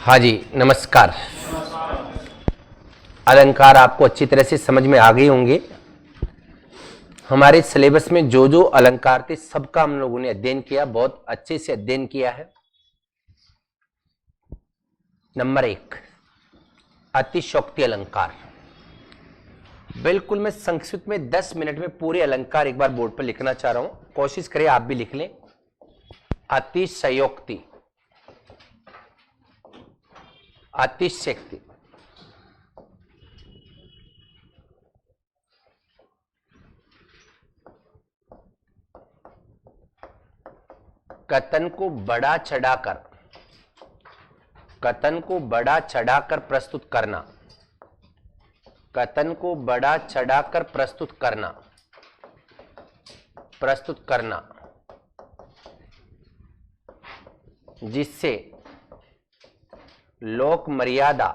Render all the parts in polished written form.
हाँ जी, नमस्कार। अलंकार आपको अच्छी तरह से समझ में आ गए होंगे। हमारे सिलेबस में जो जो अलंकार थे सबका हम लोगों ने अध्ययन किया, बहुत अच्छे से अध्ययन किया है। नंबर 1, अतिशयोक्ति अलंकार। बिल्कुल मैं संक्षिप्त में 10 मिनट में पूरे अलंकार एक बार बोर्ड पर लिखना चाह रहा हूं, कोशिश करें आप भी लिख लें। अतिशयोक्ति, अतिशयोक्ति, कथन को बढ़ा चढ़ाकर, कथन को बढ़ा चढ़ाकर प्रस्तुत करना, कथन को बढ़ा चढ़ाकर प्रस्तुत करना, प्रस्तुत करना, जिससे लोक मर्यादा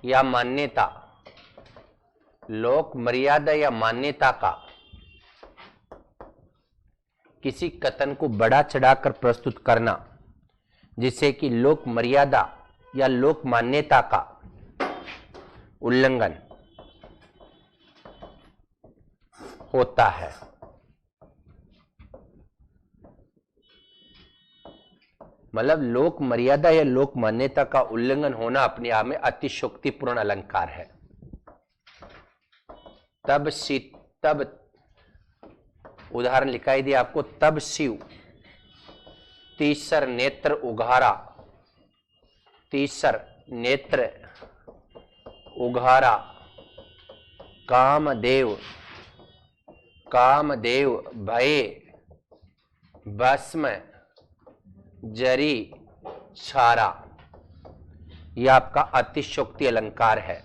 या मान्यता, लोक मर्यादा या मान्यता का किसी कथन को बढ़ा चढ़ाकर प्रस्तुत करना, जिससे कि लोक मर्यादा या लोक मान्यता का उल्लंघन होता है। मतलब लोक मर्यादा या लोक मान्यता का उल्लंघन होना अपने आप में अतिशयोक्तिपूर्ण अलंकार है। तब उदाहरण लिखाई दिया आपको, तब शिव तीसर नेत्र उघारा, तीसर नेत्र उघारा, कामदेव, कामदेव भये भस्म जरी छारा। यह आपका अतिशयोक्ति अलंकार है।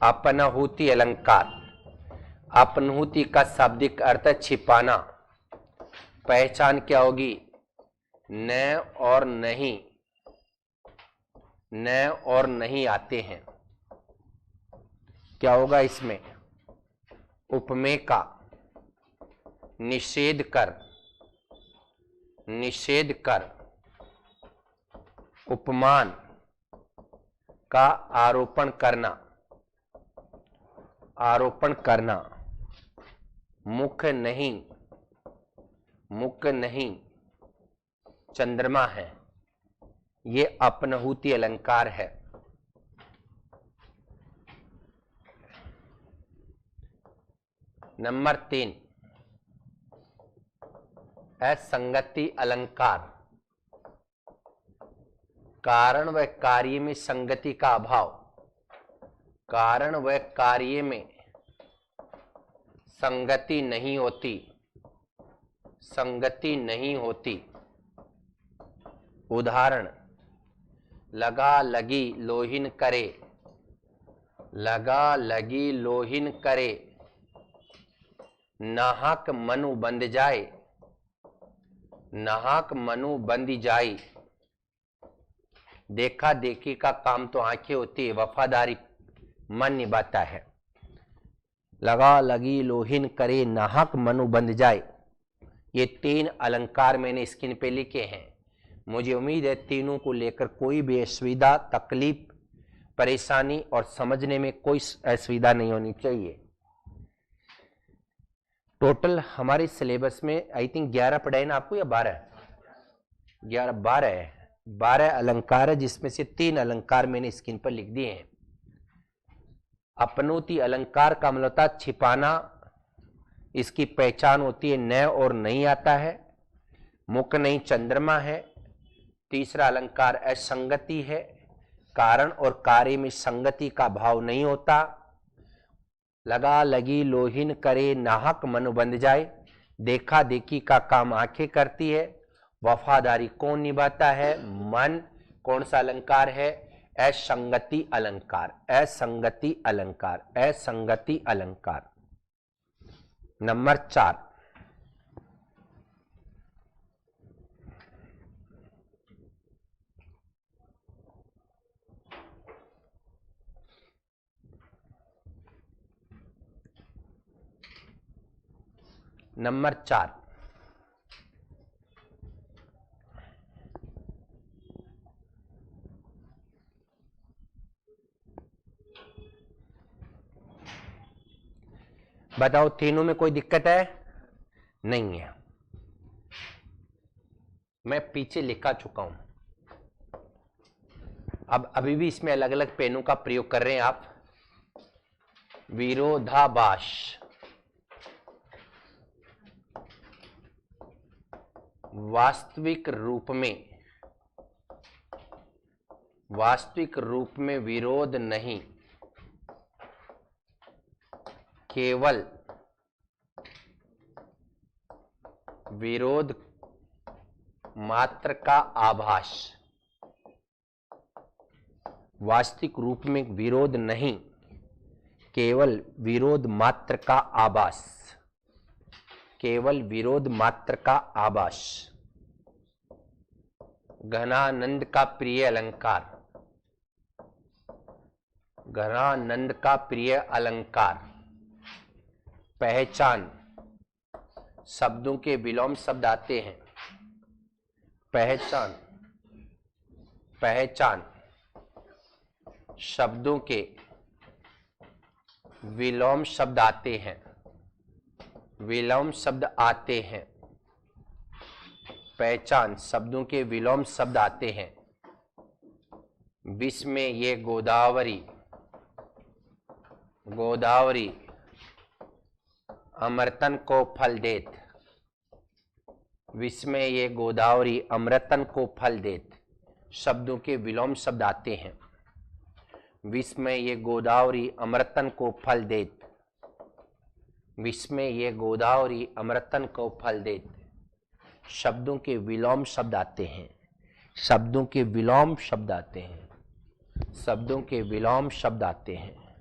अपनहुति अलंकार। अपनहुति का शाब्दिक अर्थ छिपाना। पहचान क्या होगी? न और नहीं, न और नहीं आते हैं। क्या होगा इसमें? उपमेय का निषेध कर, निषेध कर, उपमान का आरोपण करना, आरोपण करना। मुख्य नहीं, मुख्य नहीं चंद्रमा है, ये अपनहुति अलंकार है। नंबर 3, असंगति अलंकार। कारण व कार्य में संगति का अभाव, कारण व कार्य में संगति नहीं होती, संगति नहीं होती। उदाहरण, लगा लगी लोहिन करे, लगा लगी लोहिन करे, नाहक मनु बंध जाए, नाहक मनु बंधी जाए। देखा देखी का काम तो आंखें होती है, वफादारी मन निभाता है। लगा लगी लोहिन करे, नाहक मनु बंध जाए। ये 3 अलंकार मैंने स्क्रीन पे लिखे हैं। मुझे उम्मीद है तीनों को लेकर कोई भी असुविधा, तकलीफ, परेशानी और समझने में कोई असुविधा नहीं होनी चाहिए। टोटल हमारे सिलेबस में आई थिंक 11 पढ़ाए ना आपको, या 12? 11, 12 है। 12 अलंकार है, जिसमें से 3 अलंकार मैंने स्क्रीन पर लिख दिए हैं। अपनहुति अलंकार का मतलब होता छिपाना, इसकी पहचान होती है न और नहीं आता है। मुख्य नहीं चंद्रमा है। तीसरा अलंकार असंगति है, कारण और कार्य में संगति का भाव नहीं होता। लगा लगी लोहिन करे, नाहक मन बंध जाए। देखा देखी का काम आंखें करती है। वफादारी कौन निभाता है? मन। कौन सा अलंकार है? असंगति अलंकार, असंगति अलंकार, असंगति अलंकार। नंबर 4, नंबर 4 बताओ तीनों में कोई दिक्कत है? नहीं है। मैं पीछे लिखा चुका हूं। अब अभी भी इसमें अलग अलग पेनों का प्रयोग कर रहे हैं आप। विरोधाभास, वास्तविक रूप में विरोध नहीं, केवल विरोध मात्र का आभास। वास्तविक रूप में विरोध नहीं, केवल विरोध मात्र का आभास। केवल विरोध मात्र का आभास। घनानंद का प्रिय अलंकार। घनानंद का प्रिय अलंकार। पहचान, शब्दों के विलोम शब्द आते हैं। पहचान, पहचान शब्दों के विलोम शब्द आते हैं। विलोम शब्द आते हैं। पहचान शब्दों के विलोम शब्द आते हैं। विश्व में ये गोदावरी, गोदावरी अमृतन को फल देत। विश्व में ये गोदावरी अमृतन को फल देत। शब्दों के विलोम शब्द आते हैं। विश्व में ये गोदावरी अमृतन को फल देत। विश्व में ये गोदावरी अमृतन को फल देत। शब्दों के विलोम शब्द आते हैं। शब्दों के विलोम शब्द आते हैं। शब्दों के विलोम शब्द आते हैं।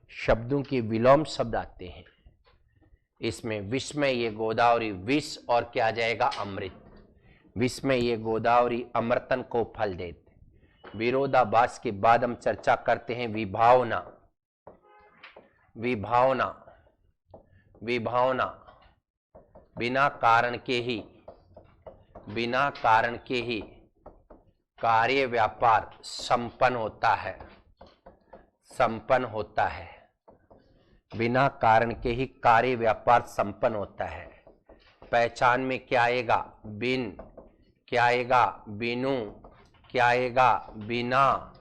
शब्दों के विलोम शब्द आते हैं। इसमें विश्व में ये गोदावरी, विष और क्या आ जाएगा? अमृत। विश्व में ये गोदावरी अमृतन को फल देत। विरोधाभास के बाद हम चर्चा करते हैं विभावना। विभावना, विभावना बिना कारण के ही, बिना कारण के ही कार्य व्यापार संपन्न होता है। संपन्न होता है। बिना कारण के ही कार्य व्यापार संपन्न होता है। पहचान में क्या आएगा? बिन, क्या आएगा? बिनु, क्या आएगा? बिना,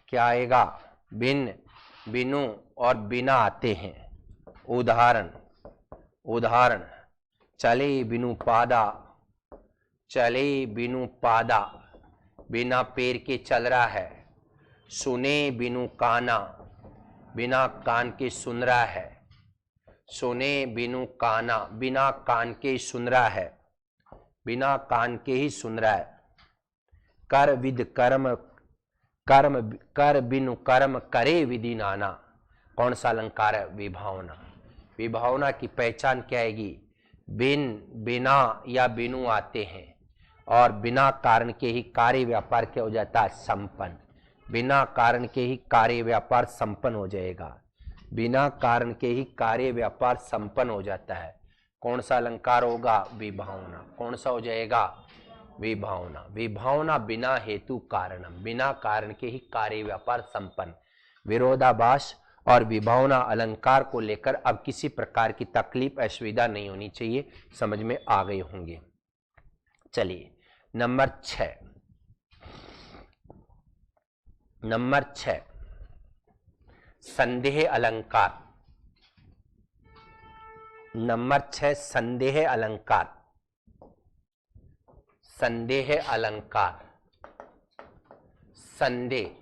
क्या आएगा? बिन, बिनु और बिना आते हैं। उदाहरण, उदाहरण चले बिनु पादा, चले बिनु पादा बिना पैर के चल रहा है। सुने बिनु काना, बिना कान के सुन रहा है। सुने बिनु काना, बिना कान के सुन रहा है। बिना कान के ही सुन रहा है। कर विद कर्म, कर्म कर बिनु कर्म करे विधि नाना। कौन सा अलंकार है? विभावना। विभावना की पहचान क्या आएगी? बिन, बिना या बिनु आते हैं और बिना कारण के ही कार्य व्यापार क्या हो जाता है? संपन्न। बिना कारण के ही कार्य व्यापार संपन्न हो जाएगा। बिना कारण के ही कार्य व्यापार संपन्न हो जाता है। कौन सा अलंकार होगा? विभावना। कौन सा हो जाएगा? विभावना। विभावना बिना हेतु कारणम, बिना कारण के ही कार्य व्यापार संपन्न। विरोधाभास और विभावना अलंकार को लेकर अब किसी प्रकार की तकलीफ असुविधा नहीं होनी चाहिए। समझ में आ गए होंगे। चलिए नंबर 6। नंबर 6 संदेह अलंकार। नंबर 6 संदेह अलंकार। संदेह अलंकार। संदेह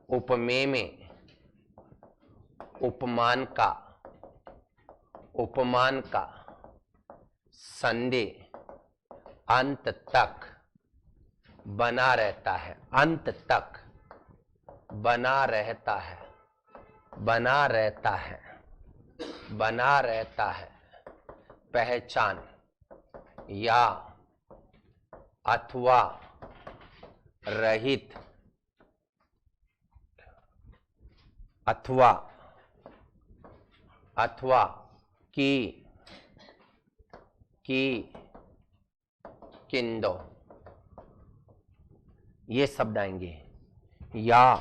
उपमेय में उपमान का, उपमान का संदेह अंत तक बना रहता है। अंत तक बना रहता है। बना रहता है। बना रहता है। पहचान या अथवा रहित, अथवा, अथवा की, किंदो, ये शब्द आएंगे। या,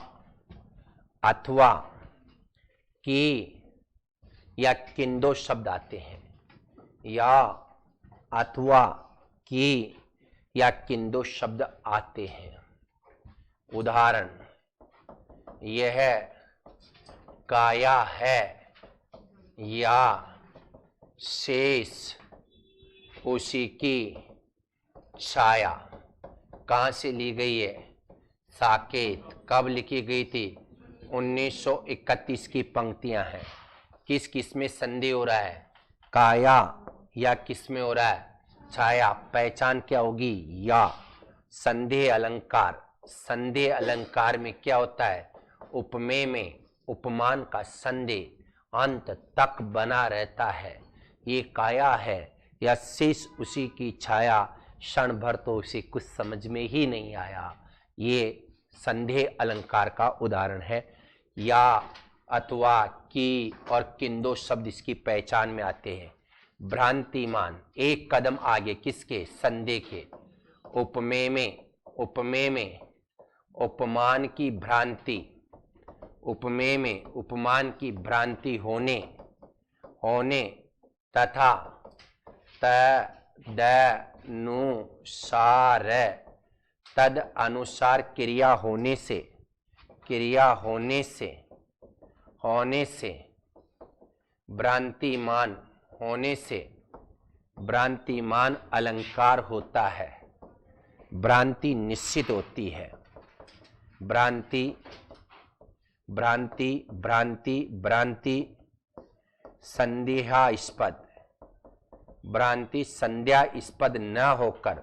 अथवा, की या किंदो शब्द आते हैं, या अथवा कि या किंदो शब्द आते हैं। उदाहरण, यह काया है या शेष उसी की छाया। कहाँ से ली गई है? साकेत। कब लिखी गई थी? 1931 की पंक्तियां हैं। किस किस में संदेह हो रहा है? काया या किस में हो रहा है? छाया। पहचान क्या होगी? या। संदेह अलंकार। संदेह अलंकार में क्या होता है? उपमेय में उपमान का संदेह अंत तक बना रहता है। ये काया है या शेष उसी की छाया, क्षण भर तो उसे कुछ समझ में ही नहीं आया। ये संदेह अलंकार का उदाहरण है। या, अथवा, कि और किंदो शब्द इसकी पहचान में आते हैं। भ्रांतिमान, एक कदम आगे किसके? संदेह के। उपमेय में उपमान की भ्रांति, उपमेय में उपमान की भ्रांति होने तथा तद अनुसार क्रिया होने से भ्रांतिमान अलंकार होता है। भ्रांति निश्चित होती है। भ्रांति संदेहास्पद। भ्रांति संदेहास्पद न होकर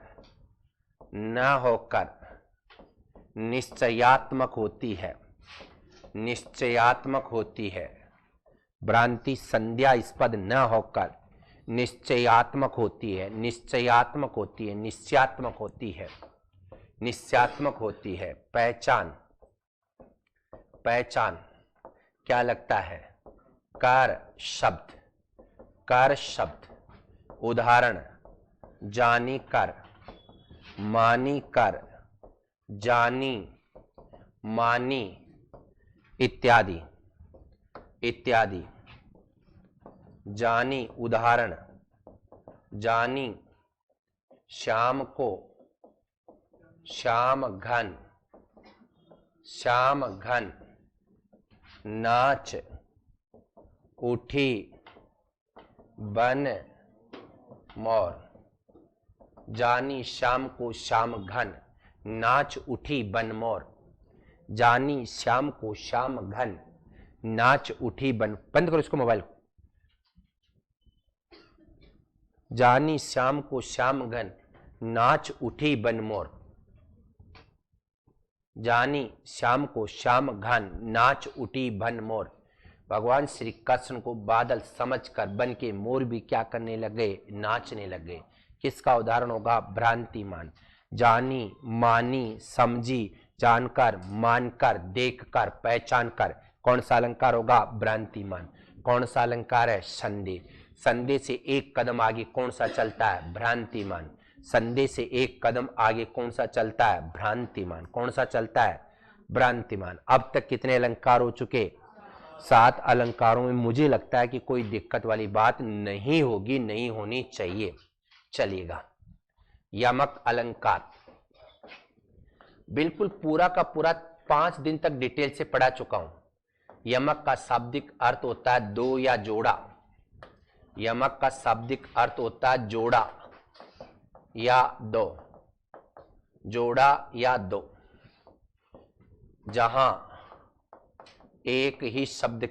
निश्चयात्मक होती है। भ्रांति संदेहास्पद न होकर निश्चयात्मक होती है। पहचान क्या लगता है? कर शब्द। उदाहरण, जानी कर, मानी कर, जानी, मानी इत्यादि। जानी, उदाहरण, जानी श्याम को, श्याम घन नाच उठी बन मोर। जानी श्याम को श्याम घन नाच उठी बन मोर। जानी श्याम को श्याम घन नाच उठी बन, बंद करो इसको मोबाइल को। जानी श्याम को श्याम घन नाच उठी बन मोर। जानी श्याम को श्याम घन नाच उठी बन मोर। भगवान श्री कृष्ण को बादल समझकर बन के मोर भी क्या करने लगे? नाचने लगे। किसका उदाहरण होगा? भ्रांतिमान। जानी, मानी, समझी, जानकर, मानकर, देखकर, पहचान कर। कौन सा अलंकार होगा? भ्रांतिमान। कौन सा अलंकार है? संदेह। संदेह से एक कदम आगे कौन सा चलता है? भ्रांतिमान। संदेह से एक कदम आगे कौन सा चलता है? भ्रांतिमान। कौन सा चलता है? भ्रांतिमान। अब तक कितने अलंकार हो चुके? 7 अलंकारों में मुझे लगता है कि कोई दिक्कत वाली बात नहीं होगी, नहीं होनी चाहिए। चलिएगा, यमक अलंकार बिल्कुल पूरा का पूरा 5 दिन तक डिटेल से पढ़ा चुका हूं। यमक का शाब्दिक अर्थ होता है दो या जोड़ा। यमक का शाब्दिक अर्थ होता है जोड़ा या दो। जोड़ा या दो। जहां एक ही शब्द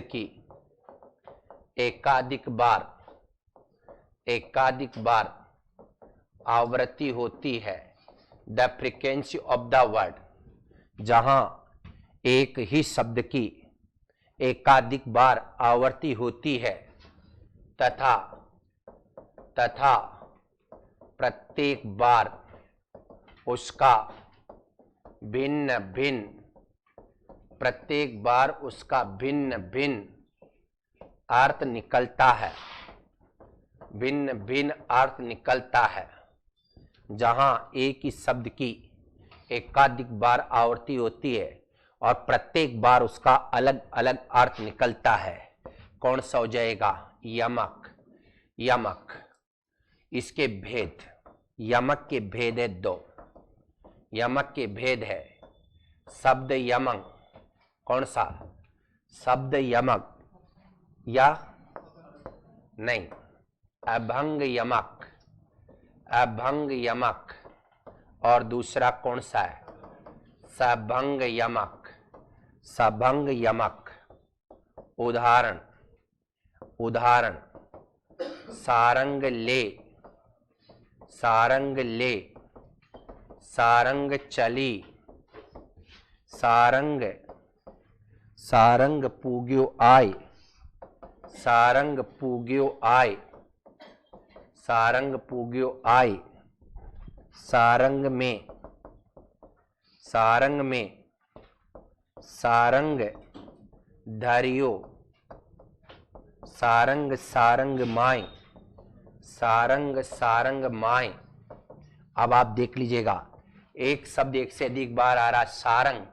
की एकाधिक बार आवृत्ति होती है। The frequency of the word. जहां एक ही शब्द की एकाधिक बार आवृत्ति होती है तथा प्रत्येक बार उसका भिन्न भिन्न अर्थ निकलता है। भिन्न अर्थ निकलता है। जहां एक ही शब्द की एकाधिक बार आवृत्ति होती है और प्रत्येक बार उसका अलग अलग अर्थ निकलता है। कौन सा हो जाएगा? यमक। यमक, इसके भेद, यमक के भेद है दो। यमक के भेद है शब्द यमक, कौन सा? शब्द यमक या नहीं, अभंग यमक। अभंग यमक। और दूसरा कौन सा है? सभंग यमक। सभंग यमक। उदाहरण, उदाहरण सारंग ले, सारंग ले, सारंग चली, सारंग, सारंग पूग्यो आय, सारंग पूग्यो आय, सारंग पूग्यो आय, सारंग में, सारंग में, सारंग धरियो, सारंग सारंग माय, सारंग सारंग माय। अब आप देख लीजिएगा, एक शब्द एक से अधिक बार आ रहा, सारंग,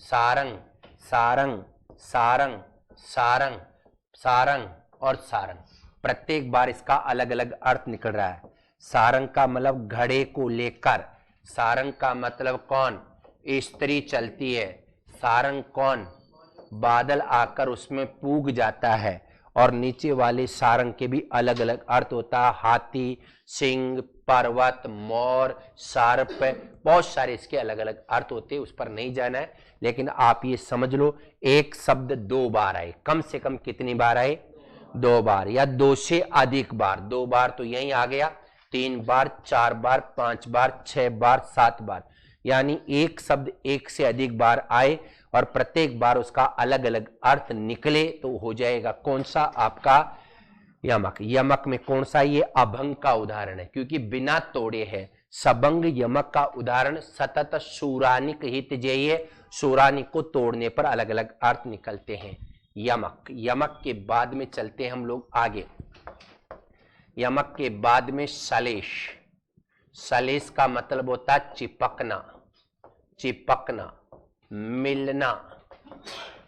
सारंग, सारंग, सारंग, सारंग, सारंग और सारंग। प्रत्येक बार इसका अलग अलग अर्थ निकल रहा है। सारंग का मतलब घड़े को लेकर, सारंग का मतलब कौन? स्त्री चलती है। सारंग कौन? बादल आकर उसमें पूग जाता है। और नीचे वाले सारंग के भी अलग अलग अर्थ होता है। हाथी, सिंह, पर्वत, मोर, सर्प, बहुत सारे इसके अलग अलग अर्थ होते हैं, उस पर नहीं जाना है। लेकिन आप ये समझ लो, एक शब्द दो बार आए, कम से कम कितनी बार आए? दो बार, या दो से अधिक बार। दो बार तो यहीं आ गया, 3 बार, 4 बार, 5 बार, 6 बार, 7 बार, यानी एक शब्द एक से अधिक बार आए और प्रत्येक बार उसका अलग अलग अर्थ निकले तो हो जाएगा कौन सा? आपका यमक। यमक में कौन सा? ये अभंग का उदाहरण है, क्योंकि बिना तोड़े है। सबंग यमक का उदाहरण सतत शूरानिक हित जय, शूरानिक को तोड़ने पर अलग अलग अर्थ निकलते हैं। यमक। यमक के बाद में चलते हैं हम लोग आगे। यमक के बाद में सलेश। सलेश का मतलब होता है चिपकना, चिपकना, मिलना,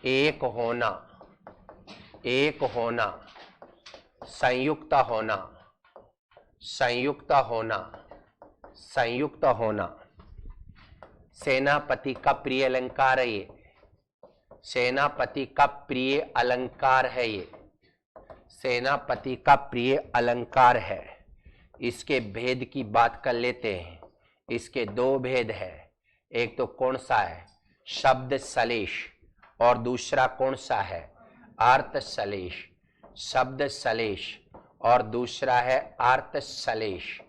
एक होना, एक होना, संयुक्त होना, संयुक्त होना, संयुक्त होना। सेनापति का प्रिय अलंकार है ये, सेनापति का प्रिय अलंकार है ये, सेनापति का प्रिय अलंकार है। इसके भेद की बात कर लेते हैं। इसके दो भेद है, एक तो कौन सा है? शब्द सलेश, और दूसरा कौन सा है? अर्थ सलेश। शब्द सलेश और दूसरा है अर्थ सलेश।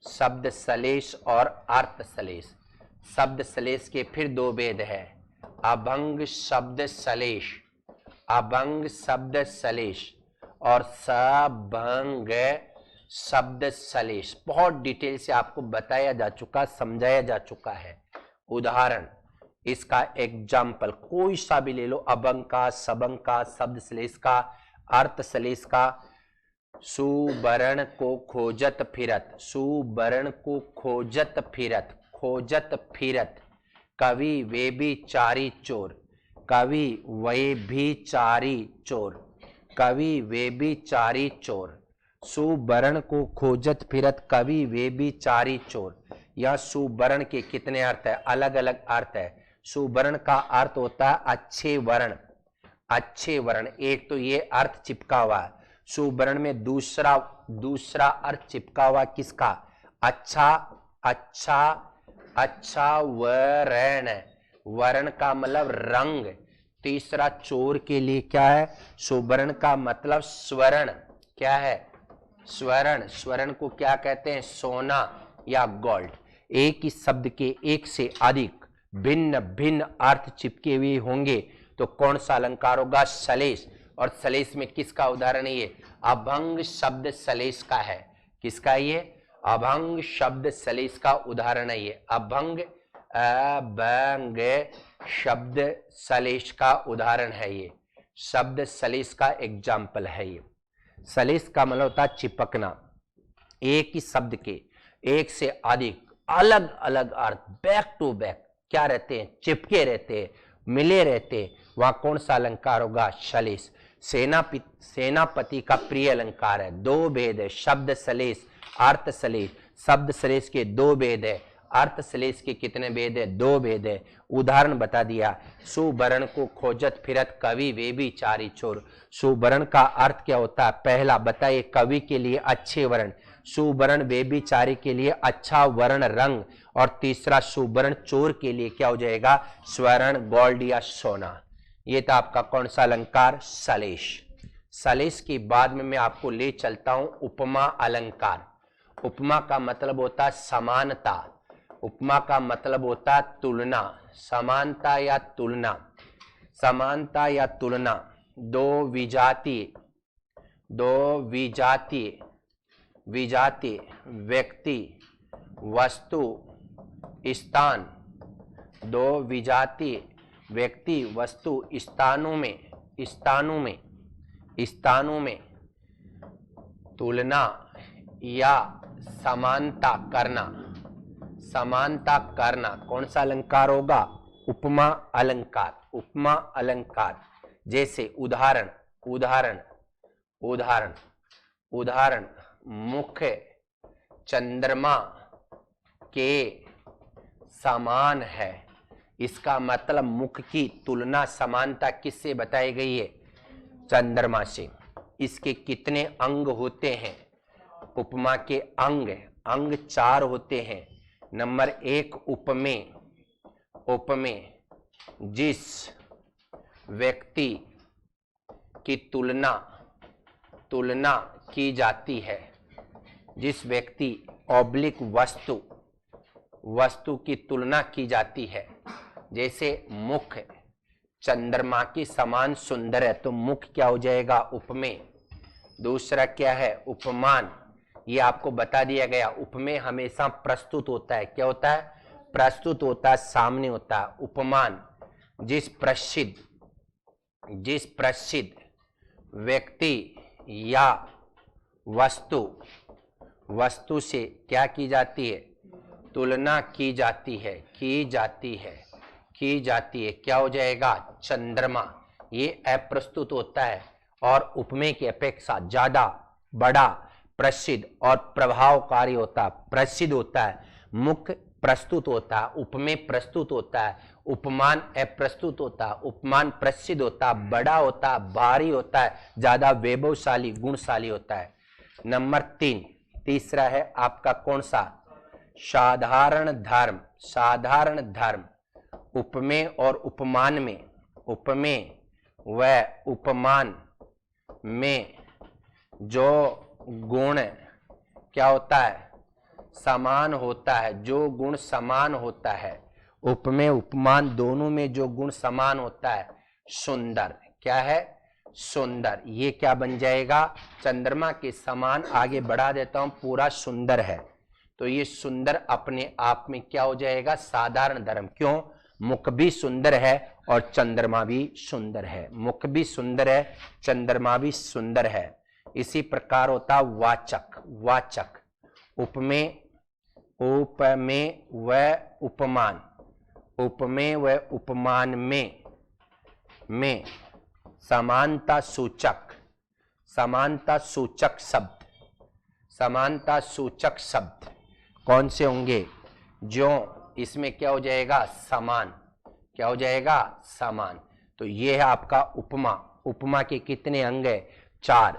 शब्द सलेश और अर्थ सलेश। शब्द सलेश के फिर दो भेद है, अभंग शब्द सलेश, अभंग शब्द सलेश और सबंग शब्द सलेश। बहुत डिटेल से आपको बताया जा चुका, समझाया जा चुका है। उदाहरण, इसका एग्जाम्पल कोई सा भी ले लो, अभंग का, सबंग का, शब्द सलेश का, अर्थ सलेश का। सुवर्ण को खोजत फिरत, सुवर्ण को खोजत फिरत, खोजत फिरत, कवि वे भी चारी चोर, कवि वे भी चारी चोर, कवि वे भी चारी चोर। सुवर्ण को खोजत फिरत, कवि वे भी चारी चोर। यह सुवर्ण के कितने अर्थ है? अलग अलग अर्थ है। सुवर्ण का अर्थ होता है अच्छे वर्ण, अच्छे वर्ण। एक तो ये अर्थ चिपका हुआ है। सुवर्ण में दूसरा अर्थ चिपका हुआ किसका? अच्छा, अच्छा, अच्छा वर्ण। वर्ण का मतलब रंग। तीसरा चोर के लिए क्या है? सुवर्ण का मतलब स्वर्ण। क्या है? स्वर्ण। स्वर्ण को क्या कहते हैं? सोना या गोल्ड। एक ही शब्द के एक से अधिक भिन्न भिन्न अर्थ चिपके हुए होंगे तो कौन सा अलंकार होगा? सलेश। और सलेश में किसका उदाहरण है ये? अभंग शब्द सलेश का है। किसका ये? अभंग शब्द सलेश का उदाहरण है ये। अभंग, अभंग शब्द सलेश का उदाहरण है ये। शब्द सलेश का एग्जाम्पल है ये। सलेश का मतलब होता है चिपकना। एक ही शब्द के एक से अधिक अलग अलग अर्थ बैक टू बैक क्या रहते हैं? चिपके रहते हैं। मिले रहते, वहां कौन सा अलंकार होगा? सलेश। सेनापति का प्रिय अलंकार है। दो भेद है, शब्द सलेश, अर्थ सलेश। शब्द सलेश के दो भेद है, अर्थ सलेश के कितने भेद है? दो भेद है। उदाहरण बता दिया, सुवर्ण को खोजत फिरत कवि वे भी चारी चोर। सुवर्ण का अर्थ क्या होता है? पहला बताइए, कवि के लिए अच्छे वर्ण, सुवर्ण बेबिचारी के लिए अच्छा वर्ण रंग, और तीसरा सुवर्ण चोर के लिए क्या हो जाएगा? स्वर्ण, गोल्ड या सोना। ये था आपका कौन सा अलंकार? सलेश। सलेश के बाद में मैं आपको ले चलता हूं उपमा अलंकार। उपमा का मतलब होता है समानता, उपमा का मतलब होता है तुलना, समानता या तुलना। समानता या तुलना, दो विजातीय व्यक्ति वस्तु स्थान, दो विजातीय व्यक्ति वस्तु स्थानों में तुलना या समानता करना कौन सा अलंकार होगा? उपमा अलंकार। उपमा अलंकार। जैसे उदाहरण मुख चंद्रमा के समान है। इसका मतलब मुख की तुलना, समानता किससे बताई गई है? चंद्रमा से। इसके कितने अंग होते हैं? उपमा के अंग 4 होते हैं। नंबर 1, उपमेय जिस व्यक्ति की तुलना की जाती है, जिस व्यक्ति ऑब्लिक वस्तु की तुलना की जाती है। जैसे मुख चंद्रमा के समान सुंदर है, तो मुख क्या हो जाएगा? उपमेय। दूसरा क्या है? उपमान। ये आपको बता दिया गया, उपमेय हमेशा प्रस्तुत होता है। क्या होता है? प्रस्तुत होता है, सामने होता है। उपमान जिस प्रसिद्ध व्यक्ति या वस्तु से क्या की जाती है? तुलना की जाती है। क्या हो जाएगा? चंद्रमा। ये अप्रस्तुत होता है और उपमेय की अपेक्षा ज्यादा बड़ा, प्रसिद्ध और प्रभावकारी होता है। प्रसिद्ध होता है, मुख प्रस्तुत होता है, उपमेय प्रस्तुत होता है, उपमान अप्रस्तुत होता है। उपमान प्रसिद्ध होता है, बड़ा होता है, भारी होता है, ज्यादा वैभवशाली, गुणशाली होता है। नंबर 3, तीसरा है आपका कौन सा? साधारण धर्म। उपमेय और उपमान में जो गुण क्या होता है? समान होता है। जो गुण समान होता है, उपमेय उपमान दोनों में जो गुण समान होता है, सुंदर। क्या है? सुंदर। ये क्या बन जाएगा? चंद्रमा के समान। आगे बढ़ा देता हूं, पूरा सुंदर है, तो ये सुंदर अपने आप में क्या हो जाएगा? साधारण धर्म। क्यों? मुख भी सुंदर है और चंद्रमा भी सुंदर है। मुख भी सुंदर है, चंद्रमा भी सुंदर है। इसी प्रकार होता वाचक। उपमेय व उपमान में समानता सूचक शब्द कौन से होंगे? जो इसमें क्या हो जाएगा? समान। क्या हो जाएगा? समान। तो ये है आपका उपमा। उपमा के कितने अंग है? 4।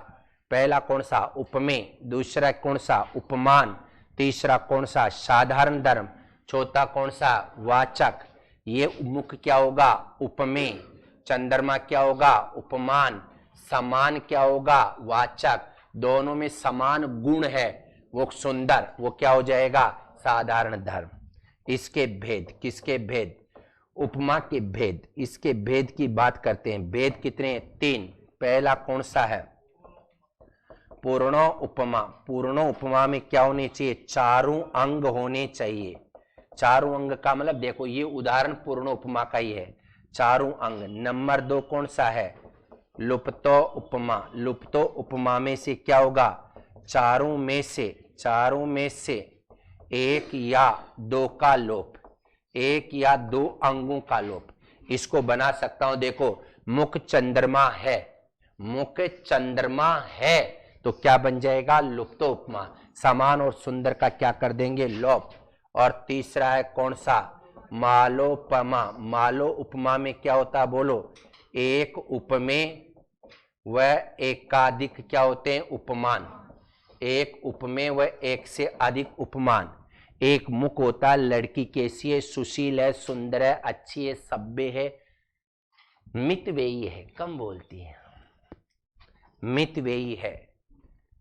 पहला कौन सा? उपमेय। दूसरा कौन सा? उपमान। तीसरा कौन सा? साधारण धर्म। चौथा कौन सा? वाचक। ये मुख क्या होगा? उपमेय। चंद्रमा क्या होगा? उपमान। समान क्या होगा? वाचक। दोनों में समान गुण है, वो सुंदर, वो क्या हो जाएगा? साधारण धर्म। इसके भेद, किसके भेद? उपमा के भेद। इसके भेद की बात करते हैं। भेद कितने? 3। पहला कौन सा है? पूर्णो उपमा। पूर्णो उपमा में क्या होने चाहिए? चारों अंग होने चाहिए। चारों अंग का मतलब देखो, ये उदाहरण पूर्णो उपमा का ही है। चारों अंग। नंबर 2 कौन सा है? लुप्तो उपमा। लुप्तो उपमा में से क्या होगा? चारों में से एक या दो का लोप, एक या दो अंगों का लोप। इसको बना सकता हूं, देखो मुख चंद्रमा है, मुख चंद्रमा है, तो क्या बन जाएगा? लुप्तोपमा। समान और सुंदर का क्या कर देंगे? लोप। और तीसरा है कौन सा? मालोपमा। मालो उपमा में क्या होता है बोलो? एक उपमेय व एकाधिक क्या होते हैं? उपमान। एक उपमेय व एक से अधिक उपमान। एक मुख होता है, लड़की कैसी है? सुशील है, सुंदर है, अच्छी है, सभ्य है, मितव्ययी है, कम बोलती है, मितव्ययी है।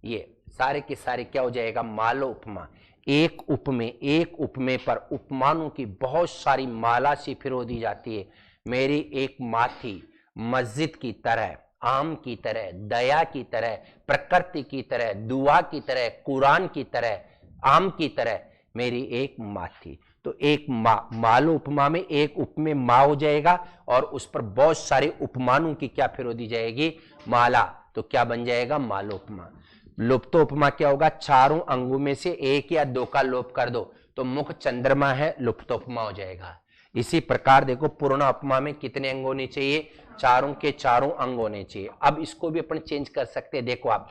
ये सारे के सारे क्या हो जाएगा? मालो उपमा। एक उपमेय पर उपमानों की बहुत सारी माला सी फिरो दी जाती है। मेरी एक माँ थी, मस्जिद की तरह, आम की तरह, दया की तरह, प्रकृति की तरह, दुआ की तरह, कुरान की तरह, आम की तरह मेरी एक माँ थी। तो एक माँ, मालो उपमा में एक उपमेय माँ हो जाएगा और उस पर बहुत सारे उपमानों की क्या फिरो दी जाएगी? माला। तो क्या बन जाएगा? मालोपमा। लुप्तोपमा क्या होगा? चारों अंगों में से एक या दो का लोप कर दो, तो मुख चंद्रमा है, लुप्तोपमा हो जाएगा। इसी प्रकार देखो पूर्ण उपमा में कितने अंग होने चाहिए? चारों के चारों अंग होने चाहिए। अब इसको भी अपन चेंज कर सकते हैं। देखो आप,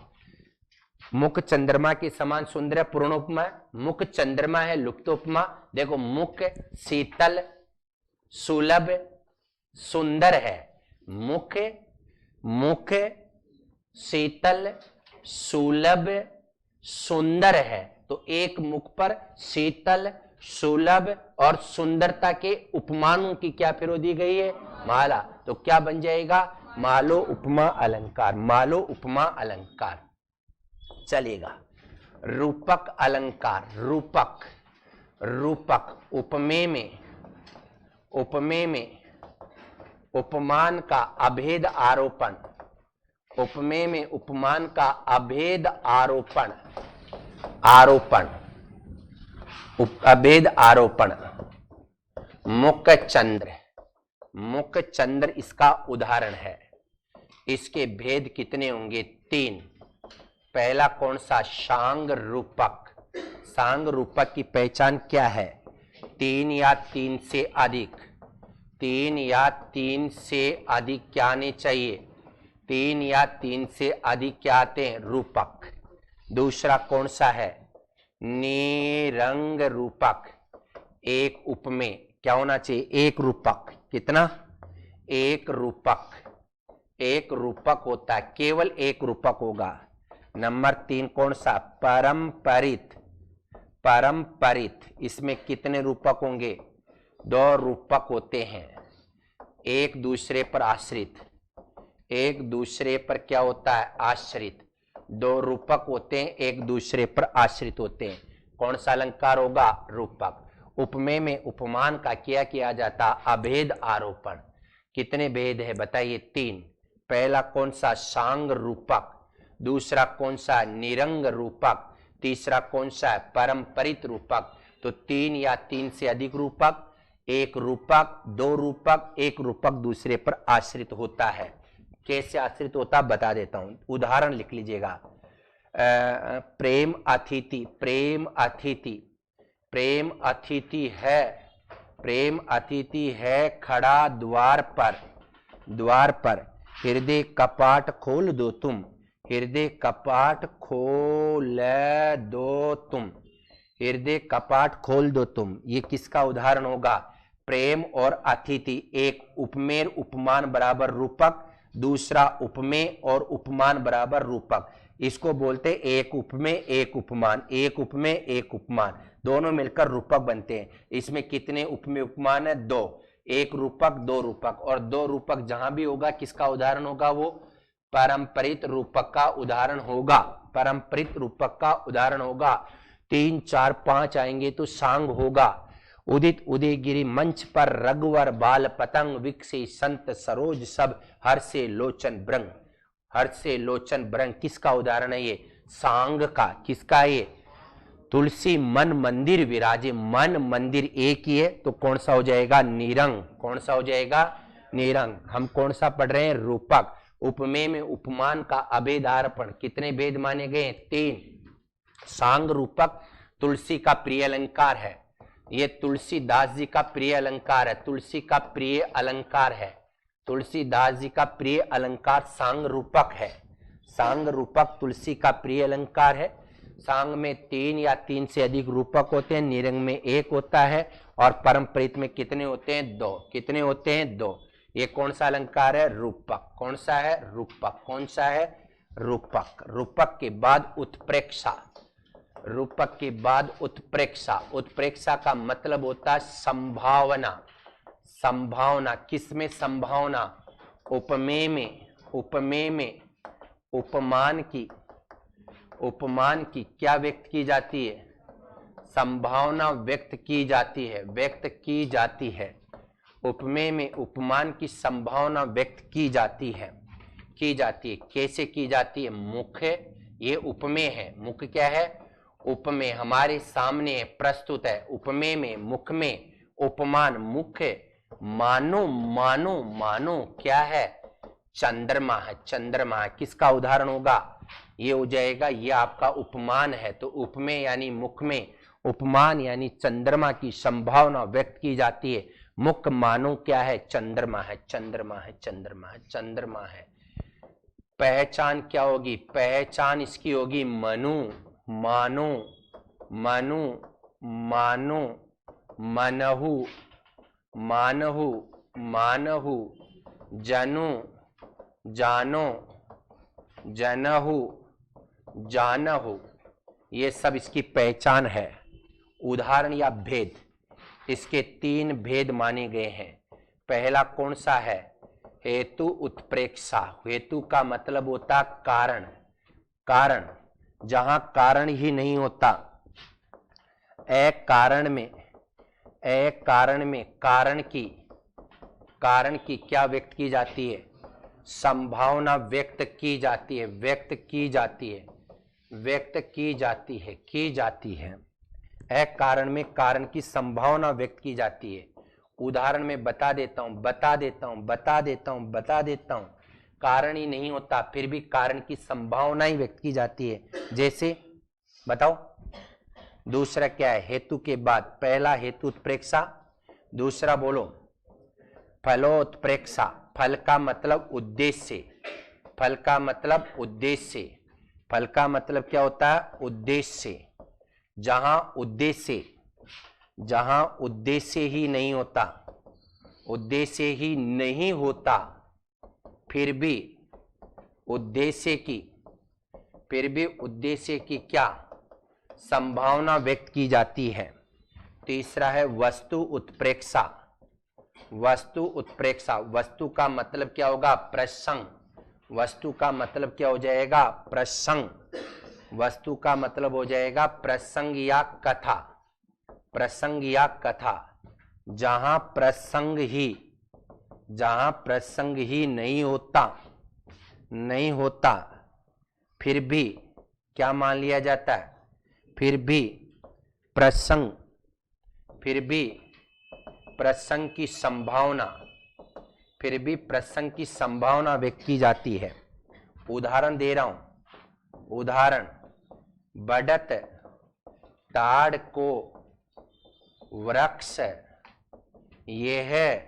मुख चंद्रमा के समान सुंदर है, पूर्ण उपमा है। मुख चंद्रमा है, लुप्तोपमा। देखो मुख शीतल, सुलभ, सुंदर है। मुख, मुख शीतल, सुलभ, सुंदर है। तो एक मुख पर शीतल, सुलभ और सुंदरता के उपमानों की क्या फिरो दी गई है? माला। तो क्या बन जाएगा? मालो उपमा अलंकार। मालो उपमा अलंकार चलेगा। रूपक अलंकार। रूपक, रूपक उपमेय में, उपमेय में उपमान का अभेद आरोपण, उपमेय में उपमान का अभेद आरोपण, आरोपण, अभेद आरोपण। मुख चंद्र, मुख चंद्र इसका उदाहरण है। इसके भेद कितने होंगे? 3। पहला कौन सा? शांग रूपक। शांग रूपक की पहचान क्या है? 3 या 3 से अधिक, 3 या 3 से अधिक क्या आने चाहिए? 3 या 3 से अधिक क्या आते हैं? रूपक। दूसरा कौन सा है? निरंग रूपक। एक उपमेय क्या होना चाहिए? एक रूपक। कितना? एक रूपक। एक रूपक होता है, केवल एक रूपक होगा। नंबर 3 कौन सा? परंपरित। परंपरित, इसमें कितने रूपक होंगे? 2 रूपक होते हैं, एक दूसरे पर आश्रित। एक दूसरे पर क्या होता है? आश्रित। 2 रूपक होते हैं, एक दूसरे पर आश्रित होते हैं। कौन सा अलंकार होगा? रूपक। उपमेय में उपमान का क्या किया जाता? अभेद आरोपण। कितने भेद है बताइए? 3। पहला कौन सा? शांग रूपक। दूसरा कौन सा? निरंग रूपक। तीसरा कौन सा है? परंपरित रूपक। तो 3 या 3 से अधिक रूपक, एक रूपक, 2 रूपक, एक रूपक दूसरे पर आश्रित होता है। कैसे आश्रित होता बता देता हूं, उदाहरण लिख लीजिएगा। प्रेम अतिथि, प्रेम अतिथि, प्रेम अतिथि है, प्रेम अतिथि है खड़ा द्वार पर, द्वार पर। हृदय कपाट खोल दो तुम, हृदय कपाट खोल दो तुम, हृदय कपाट खोल दो तुम। ये किसका उदाहरण होगा? प्रेम और अतिथि। एक उपमेय उपमान बराबर रूपक, दूसरा उपमेय और उपमान बराबर रूपक। इसको बोलते एक उपमेय एक उपमान, एक उपमेय एक उपमान, दोनों मिलकर रूपक बनते हैं। इसमें कितने उपमेय उपमान है? 2। एक रूपक, 2 रूपक। और 2 रूपक जहां भी होगा किसका उदाहरण होगा? वो पारंपरिक रूपक का उदाहरण होगा। पारंपरिक रूपक का उदाहरण होगा। 3, 4, 5 आएंगे तो सांग होगा। उदित उदयगिरि मंच पर रघुवर बाल पतंग, विकसी संत सरोज सब हर्षे लोचन ब्रंग। हर्षे लोचन ब्रंग किसका उदाहरण है? ये सांग का। किसका? ये तुलसी मन मंदिर विराजे। मन मंदिर एक ही है, तो कौन सा हो जाएगा? निरंग। कौन सा हो जाएगा? निरंग। हम कौन सा पढ़ रहे हैं? रूपक। उपमेय में उपमान का अभेद आरोपण। कितने भेद माने गए? 3। सांग रूपक तुलसी का प्रिय अलंकार है, ये तुलसीदास जी का प्रिय अलंकार है, तुलसी का प्रिय अलंकार है। तुलसीदास जी का प्रिय अलंकार सांग रूपक है। सांग रूपक तुलसी का प्रिय अलंकार है। सांग में 3 या 3 से अधिक रूपक होते हैं, निरंग में 1 होता है और परमप्रीत में कितने होते हैं? 2। कितने होते हैं? 2। ये कौन सा अलंकार है? रूपक। कौन सा है? रूपक। कौन सा है? रूपक। रूपक के बाद उत्प्रेक्षा। रूपक के बाद उत्प्रेक्षा। उत्प्रेक्षा का मतलब होता है संभावना। संभावना किसमें? संभावना उपमेय में। उपमेय में उपमान की, उपमान की क्या व्यक्त की जाती है? संभावना व्यक्त की जाती है, व्यक्त की जाती है। उपमेय में उपमान की संभावना व्यक्त की जाती है, की जाती है। कैसे की जाती है? मुख्य, ये उपमेय है। मुख्य क्या है? उपमेय हमारे सामने प्रस्तुत है। उपमेय में, मुख्य में उपमान, मुख्य मानो, मानो, मानो क्या है? चंद्रमा है। चंद्रमा है। किसका उदाहरण होगा? ये हो जाएगा, ये आपका उपमान है। तो उपमेय यानी मुख्य में उपमान यानी चंद्रमा की संभावना व्यक्त की जाती है। मुख्य मानो क्या है? चंद्रमा है। चंद्रमा है। चंद्रमा है। चंद्रमा है। पहचान क्या होगी? पहचान इसकी होगी मनु, मानो, मनु, मानो, मनहु, मानहु, मानहु, जनु, जानो, जनहु, जानहु। ये सब इसकी पहचान है। उदाहरण या भेद, इसके 3 भेद माने गए हैं। पहला कौन सा है? हेतु उत्प्रेक्षा। हेतु का मतलब होता कारण। कारण जहां कारण ही नहीं होता। अकारण में, अकारण में कारण की क्या व्यक्त की जाती है? संभावना व्यक्त की जाती है, व्यक्त की जाती है, व्यक्त की जाती है, की जाती है। अकारण में कारण की संभावना व्यक्त की जाती है। उदाहरण में बता देता हूं, बता देता हूं, बता देता हूं, बता देता हूं। कारण ही नहीं होता फिर भी कारण की संभावना ही व्यक्त की जाती है। जैसे बताओ। दूसरा क्या है? हेतु के बाद पहला हेतु उत्प्रेक्षा, दूसरा बोलो फलोत्प्रेक्षा। फल का मतलब उद्देश्य। फल का मतलब उद्देश्य। फल का मतलब क्या होता है? उद्देश्य। जहां उद्देश्य ही नहीं होता, उद्देश्य ही नहीं होता, फिर भी उद्देश्य की क्या संभावना व्यक्त की जाती है। तीसरा है वस्तु उत्प्रेक्षा। वस्तु उत्प्रेक्षा। वस्तु का मतलब क्या होगा? प्रसंग। वस्तु का मतलब क्या हो जाएगा? प्रसंग। वस्तु का मतलब हो जाएगा प्रसंग या कथा। प्रसंग या कथा। जहां प्रसंग ही नहीं होता, फिर भी क्या मान लिया जाता है? फिर भी प्रसंग की संभावना व्यक्त की जाती है। उदाहरण दे रहा हूं। उदाहरण, बढ़त ताड़ को वृक्ष, यह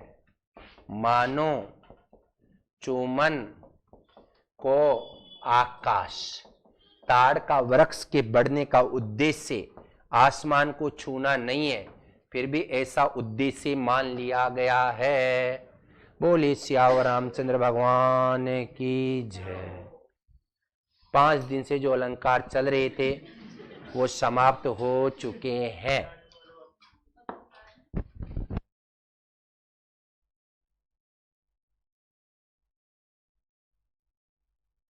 मानो चुमन को आकाश। ताड़ का वृक्ष के बढ़ने का उद्देश्य आसमान को छूना नहीं है, फिर भी ऐसा उद्देश्य मान लिया गया है। बोले सियावर रामचंद्र भगवान की जय। 5 दिन से जो अलंकार चल रहे थे वो समाप्त हो चुके हैं।